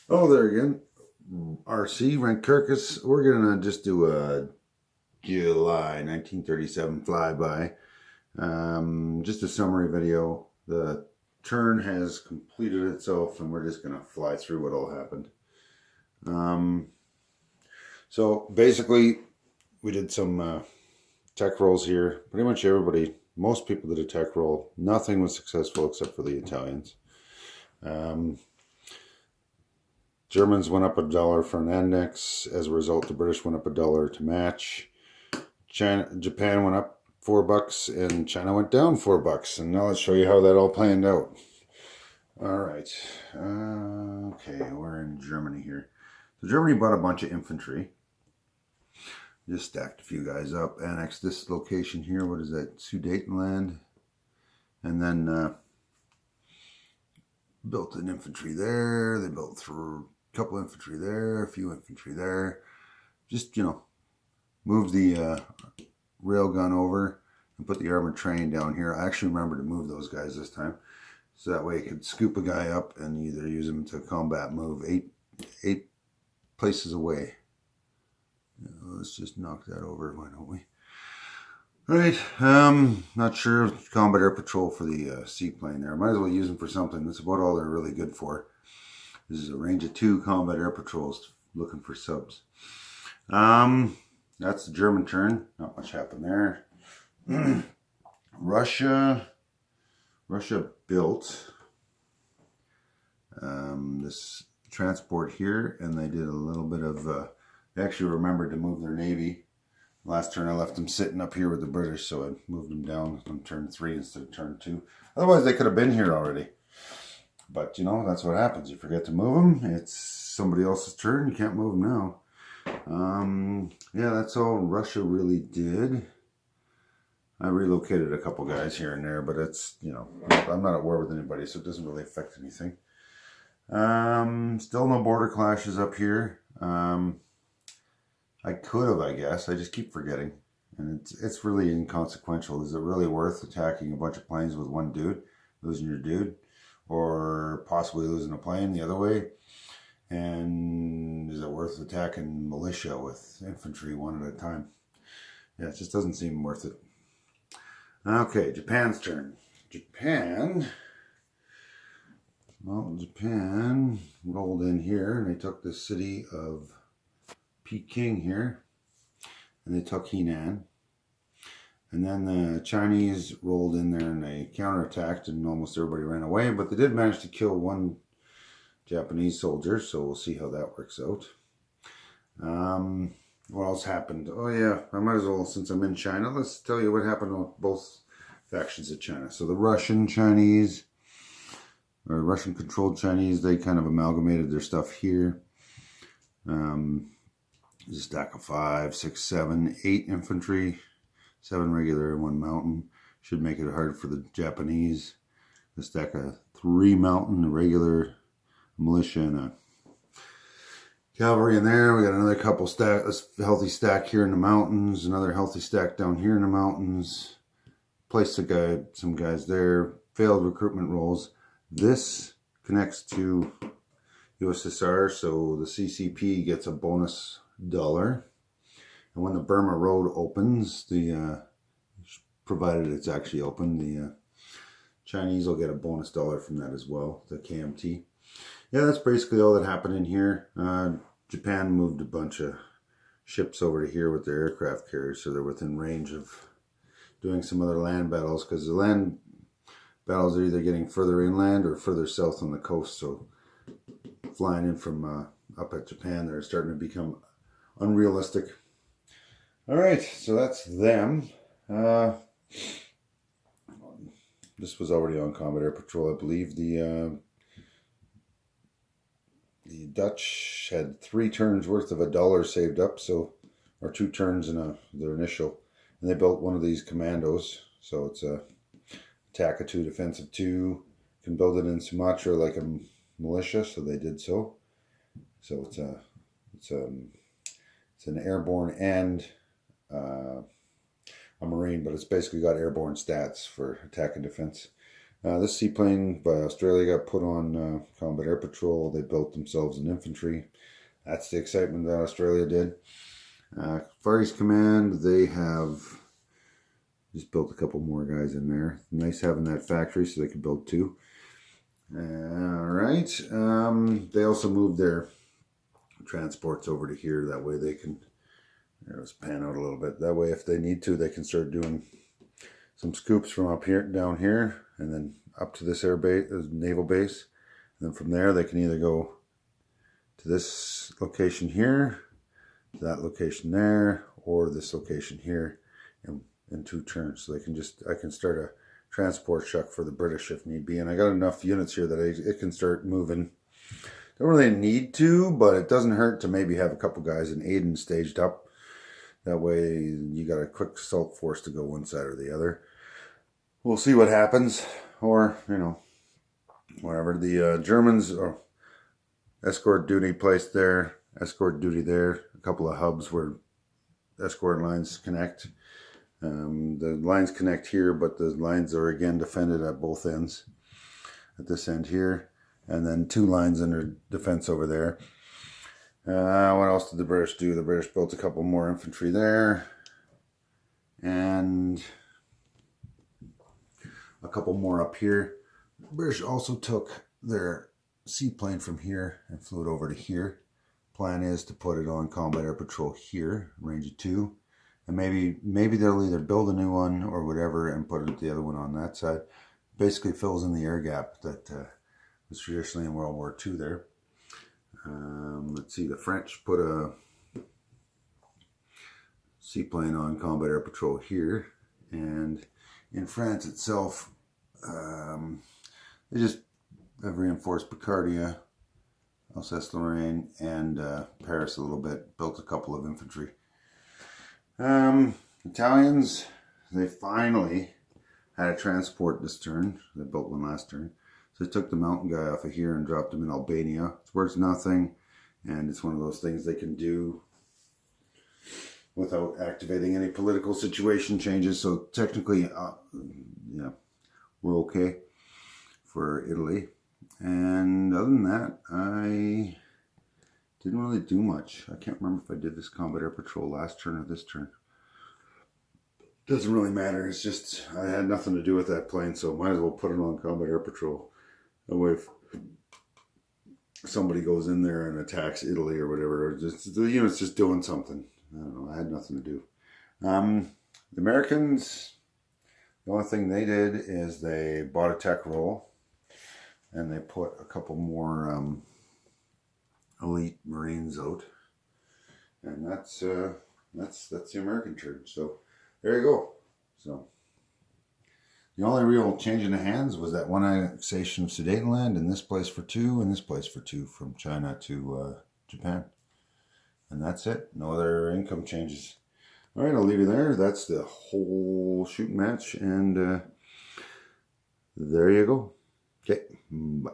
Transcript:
Oh, there again. RC, Rent Kirkus. We're going to just do a July 1937 flyby. Just a summary video. The turn has completed itself, and we're just going to fly through what all happened. So basically, we did some tech rolls here. Pretty much everybody, most people did a tech roll. Nothing was successful except for the Italians. Germans went up $1 for an index. As a result, the British went up $1 to match. Japan went up $4 and China went down $4. And now let's show you how that all planned out. All right. Okay, we're in Germany here. So Germany bought a bunch of infantry. Just stacked a few guys up. Annexed this location here. What is that? Sudetenland. And then built an infantry there. They built through a couple infantry there, a few infantry there. Just, move the railgun over and put the armored train down here. I actually remember to move those guys this time. So that way I could scoop a guy up and either use him to combat move eight places away. Let's just knock that over, why don't we? All right, not sure. Combat air patrol for the seaplane there. Might as well use them for something. That's about all they're really good for. This is a range of 2 combat air patrols looking for subs. That's the German turn. Not much happened there. Russia built this transport here, and they did a little bit of. They actually remembered to move their navy. Last turn I left them sitting up here with the British, so I moved them down on turn 3 instead of turn 2. Otherwise, they could have been here already. But that's what happens. You forget to move them. It's somebody else's turn. You can't move them now. Yeah, that's all Russia really did. I relocated a couple guys here and there, but it's, I'm not at war with anybody, so it doesn't really affect anything. Still no border clashes up here. I could have, I guess. I just keep forgetting. And it's really inconsequential. Is it really worth attacking a bunch of planes with one dude, losing your dude, or possibly losing a plane the other way? And is it worth attacking militia with infantry one at a time? Yeah, it just doesn't seem worth it. Okay, Japan's turn. Japan rolled in here and they took the city of Peking here and they took Henan. And then the Chinese rolled in there and they counterattacked and almost everybody ran away, but they did manage to kill one Japanese soldier, so we'll see how that works out. What else happened? Oh yeah, I might as well, since I'm in China, let's tell you what happened with both factions of China. So the Russian Chinese, or Russian controlled Chinese, they kind of amalgamated their stuff here. There's a stack of 5, 6, 7, 8 infantry, 7 regular and 1 mountain. Should make it hard for the Japanese. A stack of 3 mountain, a regular, militia, and a cavalry in there. We got another couple stack, a healthy stack here in the mountains, another healthy stack down here in the mountains. Placed some guys there. Failed recruitment rolls. This connects to USSR, so the CCP gets a bonus dollar. And when the Burma Road opens, provided it's actually open, the Chinese will get a bonus dollar from that as well, the KMT. Yeah, that's basically all that happened in here. Japan moved a bunch of ships over to here with their aircraft carriers, so they're within range of doing some other land battles, because the land battles are either getting further inland or further south on the coast. So flying in from up at Japan, they're starting to become unrealistic. All right, so that's them. This was already on Combat Air Patrol, I believe. The Dutch had 3 turns worth of $1 saved up, so, or 2 turns in their initial, and they built one of these commandos. So it's a attack of 2, defensive 2. Can build it in Sumatra like a militia, so they did so. So it's an airborne and a marine, but it's basically got airborne stats for attack and defense. This seaplane by Australia got put on Combat Air Patrol. They built themselves an infantry. That's the excitement that Australia did. Far East Command, they have just built a couple more guys in there. Nice having that factory so they could build two. Alright. They also moved their transports over to here. That way they can, let's pan out a little bit. That way if they need to, they can start doing some scoops from up here, down here, and then up to this air base, naval base. And then from there, they can either go to this location here, that location there, or this location here in 2 turns. So they can I can start a transport chuck for the British if need be. And I got enough units here that it can start moving. Don't really need to, but it doesn't hurt to maybe have a couple guys in Aden staged up. That way you got a quick assault force to go one side or the other. We'll see what happens, or, whatever. The Germans are escort duty placed there, escort duty there, a couple of hubs where escort lines connect. The lines connect here, but the lines are again defended at both ends. At this end here, and then 2 lines under defense over there. What else did the British do? The British built a couple more infantry there, and a couple more up here. The British also took their seaplane from here and flew it over to here. Plan is to put it on Combat Air Patrol here, range of 2. And maybe they'll either build a new one or whatever and put the other one on that side. Basically fills in the air gap that was traditionally in World War II there. Let's see, the French put a seaplane on Combat Air Patrol here. And in France itself, they just have reinforced Picardia, Alsace-Lorraine, and Paris a little bit. Built a couple of infantry. Italians, they finally had a transport this turn. They built one last turn. So they took the mountain guy off of here and dropped him in Albania. It's worth nothing, and it's one of those things they can do without activating any political situation changes. So technically, yeah, we're okay for Italy. And other than that, I didn't really do much. I can't remember if I did this Combat Air Patrol last turn or this turn. Doesn't really matter. It's just I had nothing to do with that plane, so might as well put it on Combat Air Patrol. That way, if somebody goes in there and attacks Italy or whatever, just the unit's just doing something. I don't know. I had nothing to do. The Americans, the only thing they did is they bought a tech roll, and they put a couple more elite Marines out, and that's the American turn. So there you go. So the only real change in the hands was that one annexation of Sudetenland, and this place for 2, and this place for 2 from China to Japan, and that's it. No other income changes. All right, I'll leave you there. That's the whole shooting match, and there you go. Okay, bye.